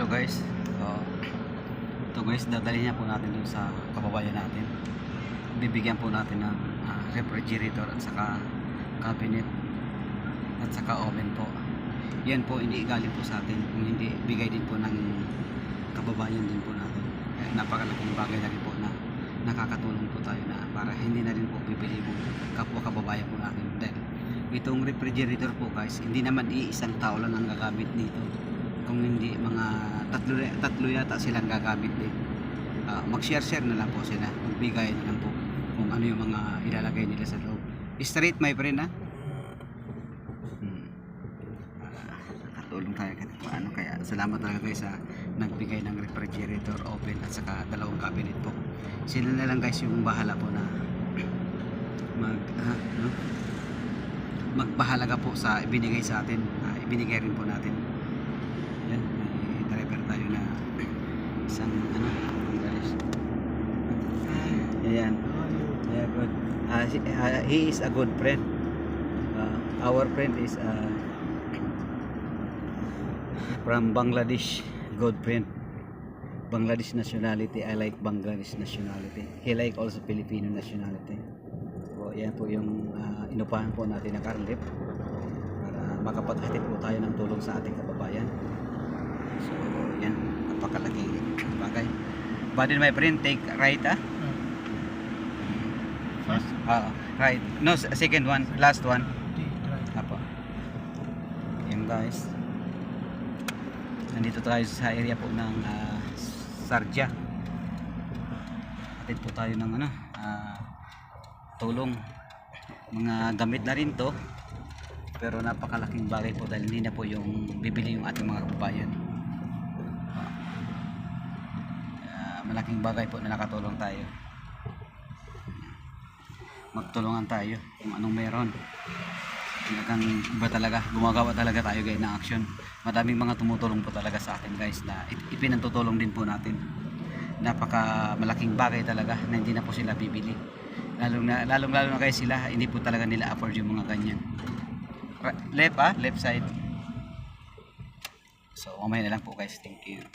guys. Ito guys, dadalhin niya po natin dun sa kababayan natin. Bibigyan po natin ng refrigerator at saka cabinet at saka oven po. Yan po hindi galing po sa atin, kung hindi bigay din po ng kababayan din po natin. Kaya napakalaking bagay na rin po na nakakatulong po tayo na para hindi na rin po bibili po kapwa kababayan po natin. Dahil itong refrigerator po guys, hindi naman iisang tao lang ang gagamit nito. Kung hindi mga tatlo yata silang gagamit din. Mag-share na lang po sila, magbigay na lang po kung ano yung mga ilalagay nila sa loob. Straight my friend ha. Katulong tayo kahit paano. Kaya salamat talaga guys sa nagbigay ng refrigerator, oven at saka dalawang cabinet po. Sila na lang guys yung bahala po na magpahalaga po sa ibinigay sa atin. Ibinigay rin po natin. Yan, may driver tayo na isang guys. Ayan. Yeah, good. He is a good friend. Our friend is from Bangladesh. Good friend. Bangladesh nationality. I like Bangladesh nationality. He like also Filipino nationality. So, yan po yung inupahan po natin na car lift para makapaghatid po tayo ng tulong sa ating kababayan. So, yan. Napakalaking bagay. But my friend, take right First? Right. No, second one. Last one. Apo. Yan guys. Nandito tayo sa area po ng Sharjah. Atid po tayo ng tulong. Mga gamit na rin to. Pero napakalaking bagay po dahil hindi na po yung bibili yung ating mga kababayan. Malaking bagay po na nakatulong tayo. Magtulungan tayo kung anong meron. Talagang iba talaga, gumagawa talaga tayo guys ng action. Madaming mga tumutulong po talaga sa atin guys na ipinantutulong din po natin. Napaka malaking bagay talaga na hindi na po sila bibili. Lalong na guys sila, hindi po talaga nila afford yung mga ganyan. Left side. So mamaya na lang po guys, thank you.